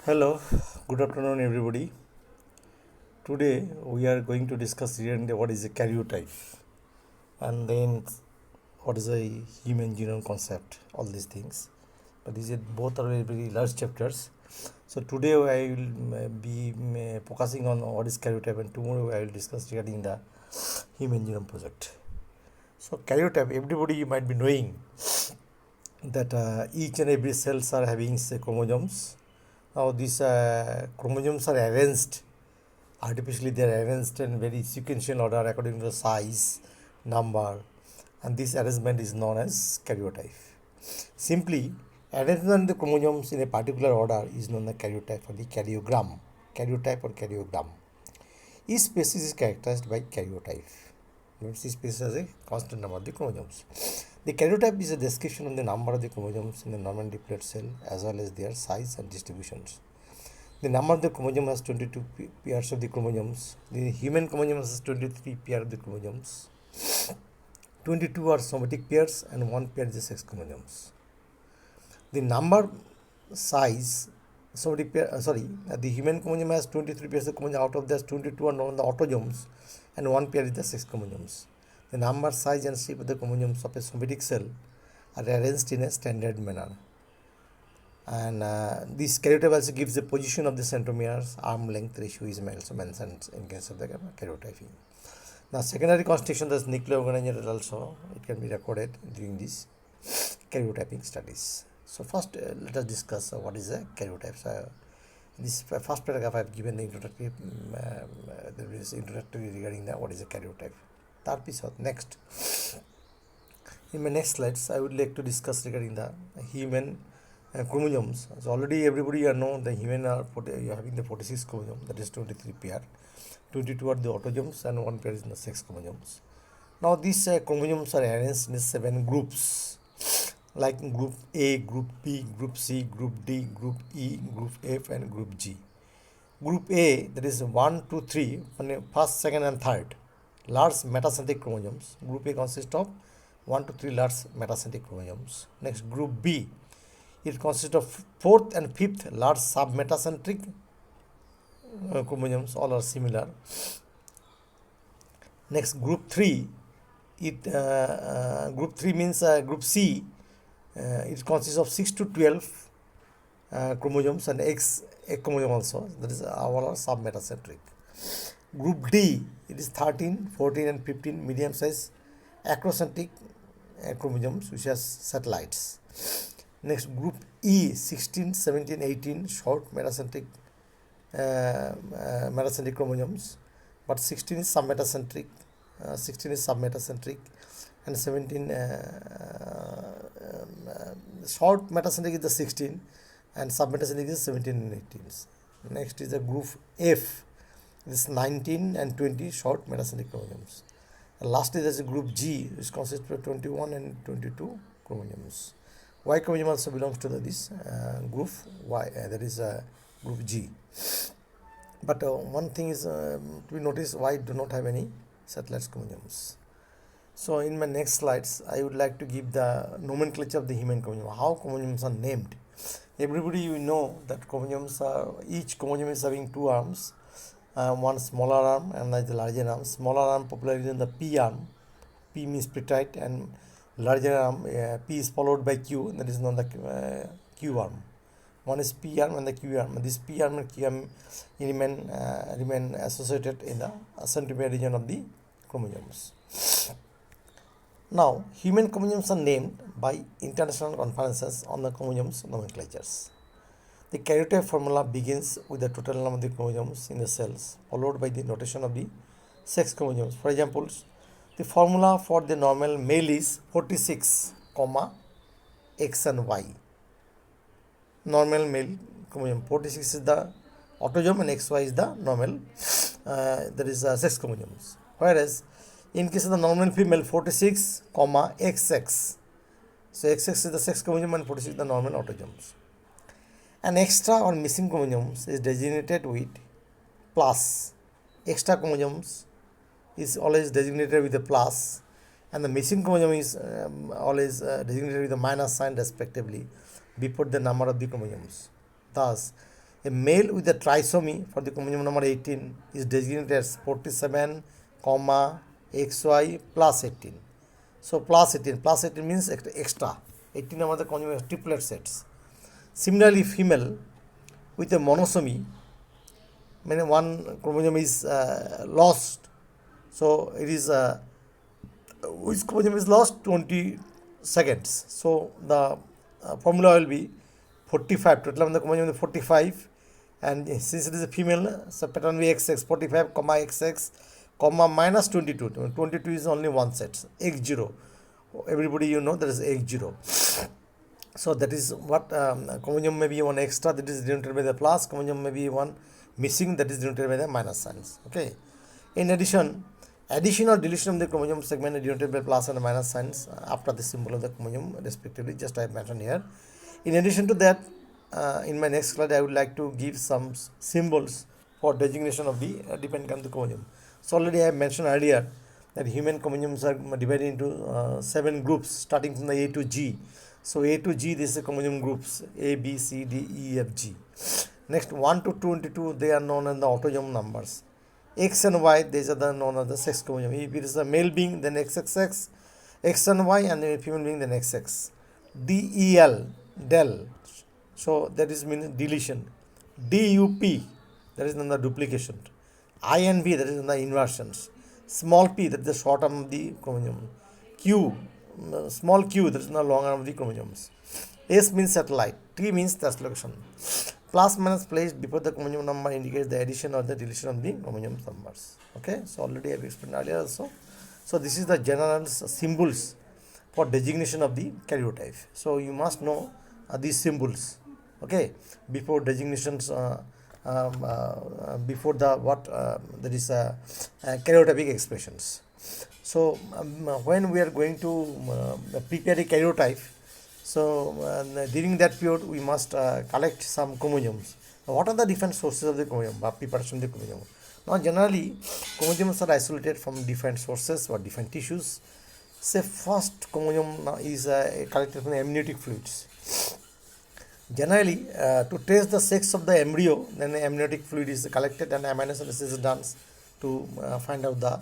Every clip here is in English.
Hello, good afternoon, everybody. Today we are going to discuss regarding what is a karyotype and then what is a human genome concept, all these things. But these are both are very large chapters. So today I will be focusing on what is karyotype, and tomorrow I will discuss regarding the human genome project. So karyotype, everybody you might be knowing that each and every cells are having say chromosomes. Now these chromosomes are arranged artificially. They are arranged in very sequential order according to the size, number, and this arrangement is known as karyotype. Simply, arrangement of the chromosomes in a particular order is known as karyotype or the karyogram. Karyotype or karyogram. Each species is characterized by karyotype. Each species has a constant number of the chromosomes. The karyotype is a description of the number of the chromosomes in the normally diploid cell as well as their size and distributions. The number of the chromosome has 22 pairs of the chromosomes. The human chromosome has 23 pairs of the chromosomes. 22 are somatic pairs and 1 pair is the sex chromosomes. The number size, the human chromosome has 23 pairs of chromosomes. Out of that, 22 are known the autosomes and 1 pair is the sex chromosomes. The number, size and shape of the chromosomes of a somatic cell are arranged in a standard manner. And this karyotype also gives the position of the centromeres. Arm length ratio is also mentioned in case of the karyotyping. Now secondary constitution, the nuclear organizer also it can be recorded during this karyotyping studies. So first let us discuss what is a karyotype. So this first paragraph I have given the introductory regarding the what is a karyotype. Third piece of next. In my next slides, I would like to discuss regarding the human chromosomes. So already everybody know the human are having the 46 chromosome, that is 23 pair. 22 are the autosomes and 1 pair is the sex chromosomes. Now these chromosomes are arranged in 7 groups, like group A, group B, group C, group D, group E, group F, and group G. Group A, that is 1, 2, 3, first, second, and third, large metacentric chromosomes. Group A consists of 1 to 3 large metacentric chromosomes. Next, group B, it consists of 4th and 5th large submetacentric chromosomes, all are similar. Next, group 3, group 3 means group C, it consists of 6 to 12 chromosomes and X chromosome also, that is all are submetacentric. Group D, it is 13, 14 and 15 medium size acrocentric chromosomes which has satellites. Next, group E, 16, 17, 18 short metacentric chromosomes, but 16 is submetacentric, and 17 short metacentric is the 16 and submetacentric is 17 and 18. Next is the group F, this 19 and 20 short metacentric chromosomes. And lastly, there is a group G, which consists of 21 and 22 chromosomes. Y chromosome also belongs to this group Y, that is group G. But one thing is to be noticed, Y do not have any satellite chromosomes. So in my next slides, I would like to give the nomenclature of the human chromosome, how chromosomes are named. Everybody you know that chromosomes are, each chromosome is having 2 arms, one smaller arm and the larger arm. Smaller arm popularly in the P arm, P means peptide, and larger arm P is followed by Q, that is known the Q arm. One is P arm and the Q arm. This P arm and Q arm remain associated in the centromere region of the chromosomes. Now, human chromosomes are named by international conferences on the chromosomes nomenclatures. The karyotype formula begins with the total number of the chromosomes in the cells, followed by the notation of the sex chromosomes. For example, the formula for the normal male is 46, X and Y. Normal male chromosome 46 is the autosome and XY is the normal, that is sex chromosomes. Whereas in case of the normal female 46, XX. So XX is the sex chromosome and 46 is the normal autosomes. An extra or missing chromosomes is designated with plus. Extra chromosomes is always designated with a plus, and the missing chromosome is always designated with a minus sign respectively before the number of the chromosomes. Thus, A male with a trisomy for the chromosome number 18 is designated as 47, XY plus 18. So plus 18 means extra. 18 number the chromosome triplet sets. Similarly, female with a monosomy, meaning one chromosome is lost. So it is which chromosome is lost 20 seconds. So the formula will be 45. Total of the chromosome is 45, and since it is a female, so pattern will be XX 45, XX, minus 22. 22 is only one set, X0. Everybody that is X0. So that is what chromosome may be one extra, that is denoted by the plus, chromosome may be one missing, that is denoted by the minus signs. Okay. In addition or deletion of the chromosome segment is denoted by plus and minus signs after the symbol of the chromosome respectively, just I have mentioned here. In addition to that, in my next slide I would like to give some symbols for designation of the dependent on the chromosome. So already I have mentioned earlier that human chromosomes are divided into 7 groups starting from the A to G. So A to G, this is the chromosome groups A, B, C, D, E, F, G. Next 1 to 22, they are known as the autosome numbers. X and Y, these are known as the sex chromosome. If it is a male being, then XXX, X and Y, and then a female being, then XX. DEL, del, so that is means deletion. DUP, that is the duplication. INV, that is the inversions. Small p, that is the short arm of the chromosome. Q, small q, that is the long arm of the chromosomes. S means satellite. T means translocation. Plus minus placed before the chromosome number indicates the addition or the deletion of the chromosome numbers. Okay, so already I have explained earlier also. So this is the general symbols for designation of the karyotype. So you must know these symbols. Okay, before designations, before the what there is karyotypic expressions. So when we are going to prepare a karyotype, so during that period we must collect some chromosomes. Now, what are the different sources of the chromosome, preparation of the chromosome? Now generally chromosomes are isolated from different sources or different tissues. Say first chromosome is collected from the amniotic fluids. Generally, to trace the sex of the embryo, then the amniotic fluid is collected and amino acids is done to find out the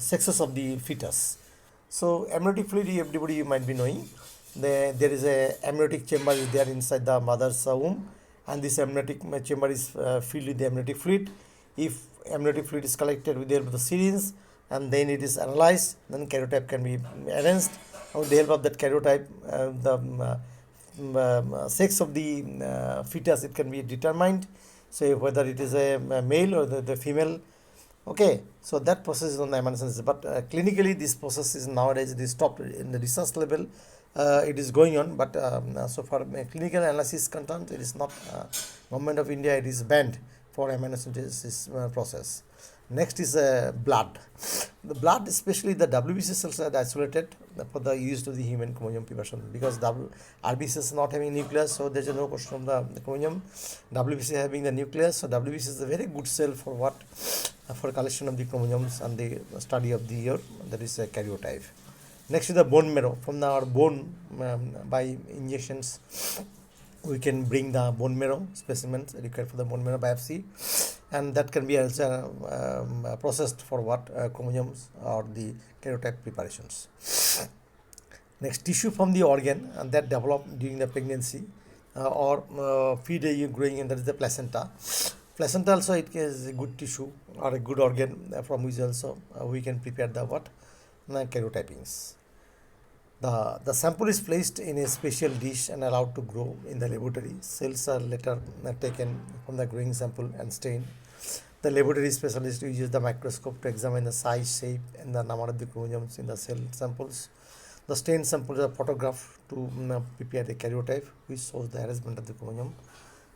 sexes of the fetus. So amniotic fluid, everybody you might be knowing, there is a amniotic chamber is there inside the mother's womb, and this amniotic chamber is filled with the amniotic fluid. If amniotic fluid is collected with the help of the syringe and then it is analyzed, then karyotype can be arranged. With the help of that karyotype, the sex of the fetus, it can be determined. So whether it is a male or the female. Okay, so that process is on the amino acids, but clinically this process is nowadays it is stopped in the research level. It is going on, but so far clinical analysis concerned, it is not. Government of India, it is banned for amino synthesis process. Next is blood. The blood, especially the WBC cells, are isolated for the use of the human chromosome preparation, because RBC is not having nucleus, so there is no question of the chromosome. WBC having the nucleus, so WBC is a very good cell for what? For collection of the chromosomes and the study of the that is a karyotype. Next is the bone marrow. From our bone, by injections, we can bring the bone marrow specimens required for the bone marrow biopsy, and that can be also processed for what? Chromosomes or the karyotype preparations. Next, tissue from the organ and that developed during the pregnancy or feed growing, and that is the placenta. Placenta also, it is a good tissue or a good organ from which also we can prepare the what? Karyotypings. The sample is placed in a special dish and allowed to grow in the laboratory. Cells are later taken from the growing sample and stained. The laboratory specialist uses the microscope to examine the size, shape, and the number of the chromosomes in the cell samples. The stained samples are photographed to prepare the karyotype, which shows the arrangement of the chromosome.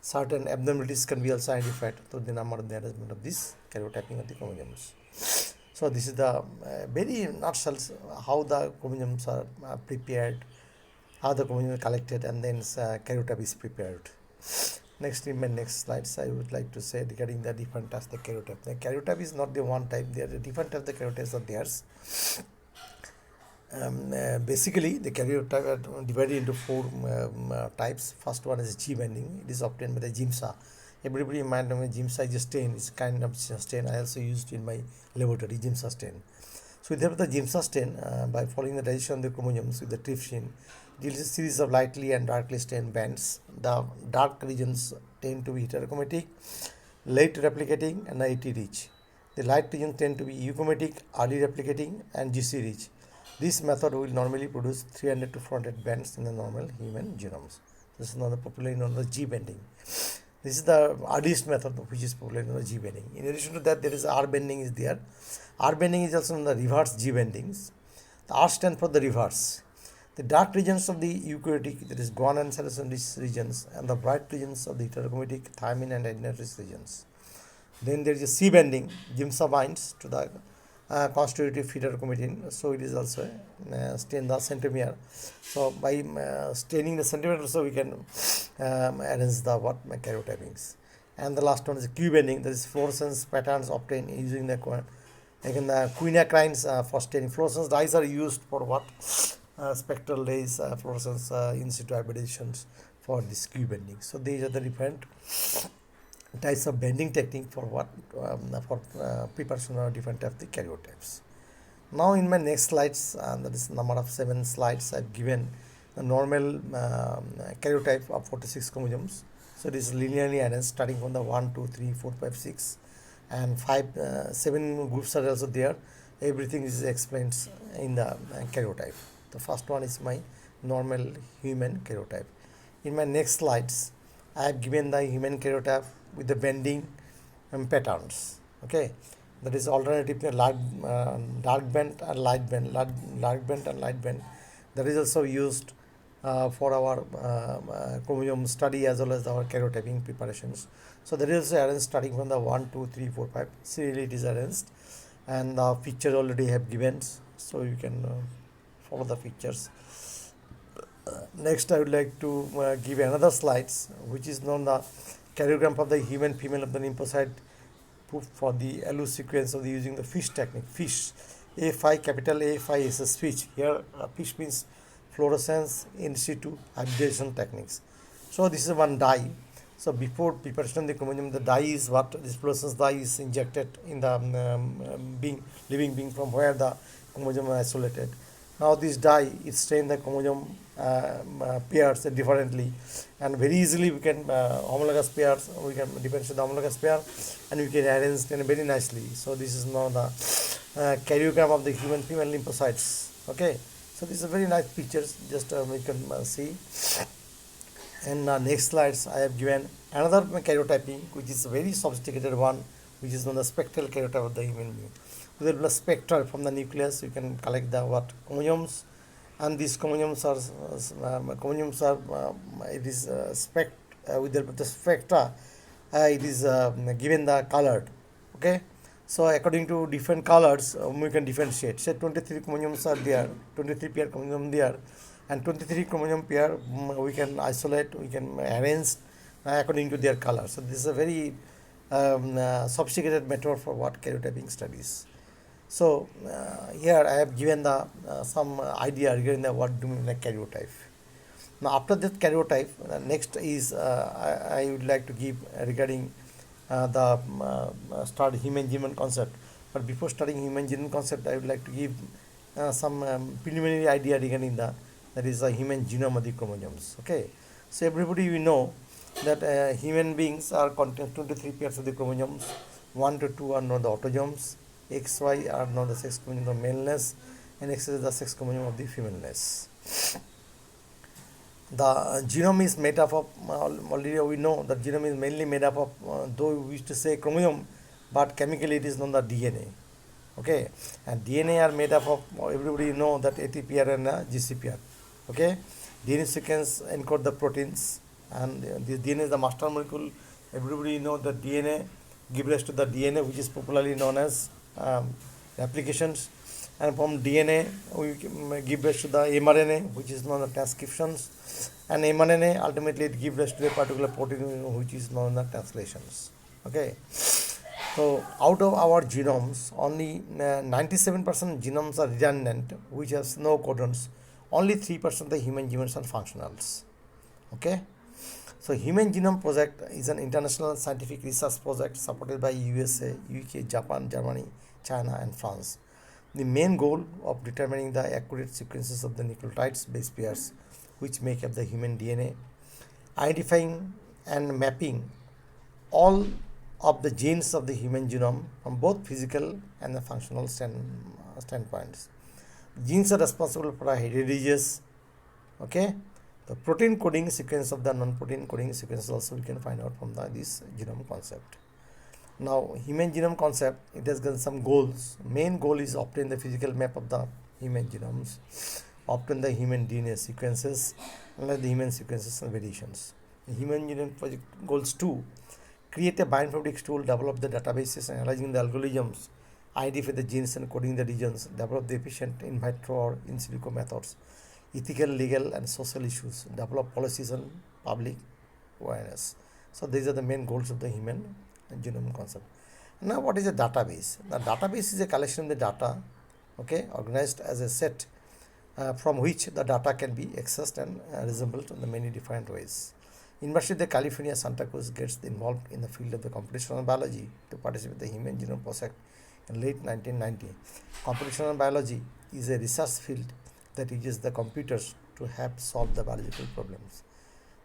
Certain abnormalities can be also identified through the number of the arrangement of this karyotyping of the chromosomes. So this is the very nutshell how the chromosomes are prepared, how the chromosomes are collected, and then karyotype is prepared. Next, in my next slides, I would like to say regarding the different types of the karyotype. The karyotype is not the one type; there are different types of the karyotypes are theirs. Basically, the karyotype are divided into four types. First one is G bending. It is obtained by the GIMSA. Everybody might know GIMSA is a stain. It's kind of stain I also used in my laboratory, GIMSA stain. So with the GIMSA stain, by following the digestion of the chromosomes with the trypsin, it is a series of lightly and darkly stained bands. The dark regions tend to be heterochromatic, late replicating, and AT rich. The light regions tend to be euchromatic, early replicating, and GC rich. This method will normally produce 300 to 400 bands in the normal human genomes. This is not the popularly known as G bending. This is the earliest method which is popularly known as G bending. In addition to that, there is R bending is there. R bending is also known as the reverse G bendings. The R stands for the reverse. The dark regions of the eukaryotic, that is guanine and cellulose regions, and the bright regions of the heterochromatic thymine and adenine regions. Then there is a C bending. GIMSA binds to the constitutive heterochromatin, so it is also stain the centromere. So by staining the centromere, also we can arrange the karyotypings. And the last one is Q bending. That is fluorescence patterns obtained using the again the quinacrines for staining. Fluorescence dyes are used for what? Spectral rays, fluorescence in situ hybridization for this Q bending. So these are the different types of bending technique for what for preparation of different types of the karyotypes. Now in my next slides, that is number of 7 slides, I've given a normal karyotype of 46 chromosomes. So it is linearly arranged starting from the 1, 2, 3, 4, 5, 6 and 7 groups are also there. Everything is explained in the karyotype. The first one is my normal human karyotype. In my next slides, I have given the human karyotype with the bending patterns. Okay, that is alternative dark bend and light bend, dark bend and light bend. That is also used for our chromosome study as well as our karyotyping preparations. So that is arranged starting from the 1, 2, 3, 4, 5. Serially it is arranged, and the picture already have given, so you can follow the pictures. Next, I would like to give another slides, which is known the karyogram of the human female of the lymphocyte proof for the LU sequence of the using the FISH technique. FISH, A5 capital A5 is a switch. Here, FISH means fluorescence in situ hybridization techniques. So this is one dye. So before preparation of the chromosome, the dye is what this fluorescence dye is injected in the living being from where the chromosome is isolated. Now this dye is stain the chromosome pairs differently, and very easily we can homologous pairs, we can differentiate the homologous pair, and we can arrange them very nicely. So this is now the karyogram of the human female lymphocytes. Okay, so this is a very nice pictures, just we can see. And next slides I have given another karyotyping, which is a very sophisticated one, which is known as spectral karyotype of the human being. With the spectra from the nucleus, you can collect the chromosomes, and these chromosomes are it is with the spectra, it is given the colored. Okay, so according to different colors, we can differentiate. Say 23 chromosomes are there, 23 pair chromosome there, and 23 chromosome pair we can isolate, we can arrange according to their color. So this is a very sophisticated method for what karyotyping studies. So here I have given the some idea regarding the what do we mean by karyotype. Now after that karyotype, next is I would like to give regarding the start human genome concept. But before starting human genome concept, I would like to give some preliminary idea regarding that is a human genome of the chromosomes. Okay, so everybody we know that human beings are contain 23 pairs of the chromosomes. 1 to 2 are known the autosomes. XY are known the sex chromosome of maleness, and X is the sex chromosome of the femaleness. The genome is made up of, already we know that genome is mainly made up of, though we used to say chromosome, but chemically it is known the DNA. Okay, and DNA are made up of, everybody know that ATPR and GCPR. Okay, DNA sequence encode the proteins, and this DNA is the master molecule. Everybody know that DNA give rise to the DNA, which is popularly known as replications, and from DNA we give rise to the mRNA, which is known as transcriptions, and mRNA ultimately it gives rise to a particular protein, which is known as translations. Okay, So out of our genomes, only 97% genomes are redundant, which has no codons. Only 3% of the human genomes are functionals. Okay. So Human Genome Project is an international scientific research project supported by USA, UK, Japan, Germany, China, and France. The main goal of determining the accurate sequences of the nucleotides base pairs which make up the human DNA, identifying and mapping all of the genes of the human genome from both physical and the functional standpoints. Genes are responsible for a heterogeneous, okay, the protein coding sequence of the non-protein coding sequence also we can find out from this genome concept. Now, human genome concept, it has got some goals. Main goal is obtain the physical map of the human genomes, obtain the human DNA sequences, and the human sequences and variations. The human genome project goals 2, create a bioinformatics tool, develop the databases and analyzing the algorithms, identify the genes and coding the regions, develop the efficient in vitro or in silico methods, ethical, legal, and social issues, develop policies and public awareness. So these are the main goals of the human genome concept. Now, what is a database? The database is a collection of the data, okay, organized as a set from which the data can be accessed and resembled in the many different ways. University of the California, Santa Cruz gets involved in the field of the computational biology to participate in the human genome project in late 1990. Computational biology is a research field that uses the computers to help solve the biological problems.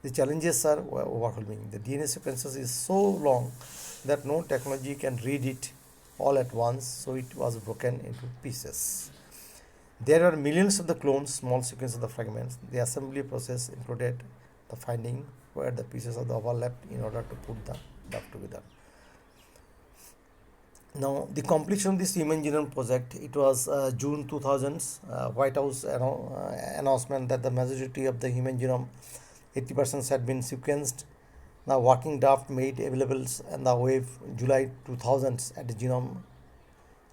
The challenges are overwhelming. The DNA sequences is so long that no technology can read it all at once, so it was broken into pieces. There are millions of the clones, small sequences of the fragments. The assembly process included the finding where the pieces of the overlapped in order to put them back together. Now, the completion of this human genome project, it was June 2000s, White House announcement that the majority of the human genome, 80% had been sequenced. The working draft made available on the web July 2000s at the genome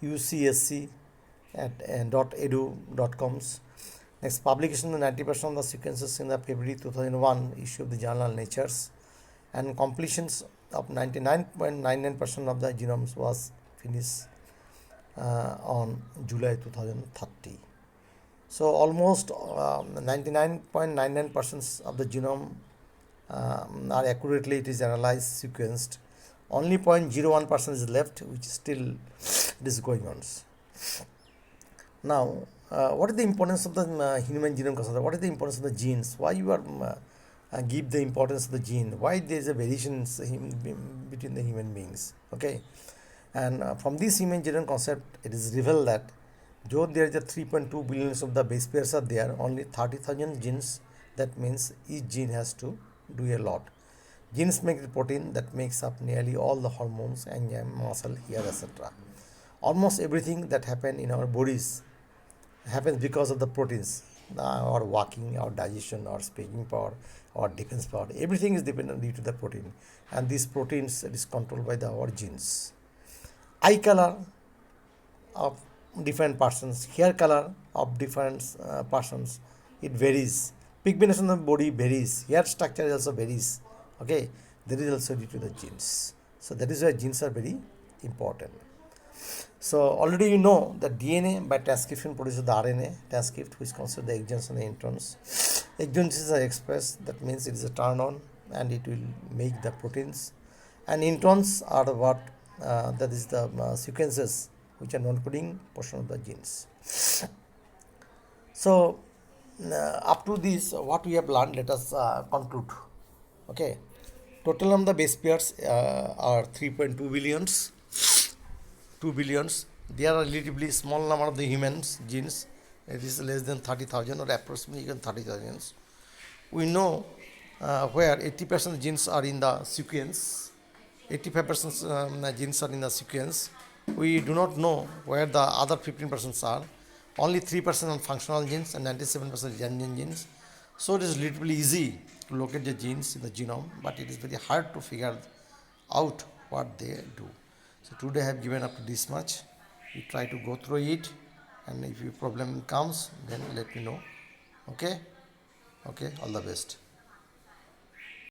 UCSC at .edu.coms. Next, publication of 90% of the sequences in the February 2001 issue of the journal Natures, and completions of 99.99% of the genomes was finished on July 2030. So almost 99.99% of the genome are accurately it is analyzed, sequenced. Only 0.01% is left, which still it is going on. Now, what is the importance of the human genome concept? What is the importance of the genes? Why you are give the importance of the gene? Why there is a variation between the human beings? Okay, and from this human genome concept, it is revealed that though there is a 3.2 billions of the base pairs are there, only 30,000 genes. That means each gene has to do a lot. Genes make the protein that makes up nearly all the hormones, enzyme, muscle, hair, etc. Almost everything that happens in our bodies happens because of the proteins, our walking, our digestion, our speaking power, our defense power. Everything is dependent due to the protein, and these proteins is controlled by our genes. Eye color of different persons, hair color of different persons, it varies. Pigmentation of the body varies, hair structure also varies. Okay, that is also due to the genes. So that is why genes are very important. So already you know that DNA by transcription produces the RNA transcript, which consists the exons and the introns. Exons are expressed, that means it is a turn on and it will make the proteins. And introns are what that is the sequences which are non-coding portion of the genes. So up to this, what we have learned, let us conclude. Okay, total number of base pairs are 3.2 billions. 2 billions. There are relatively small number of the humans genes. It is less than 30,000 or approximately even 30,000. We know where 80% genes are in the sequence, 85% genes are in the sequence. We do not know where the other 15% are. Only 3% are functional genes and 97% redundant genes. So it is relatively easy to locate the genes in the genome, but it is very hard to figure out what they do. So today I have given up to this much. You try to go through it, and if your problem comes, then let me know. Okay, all the best.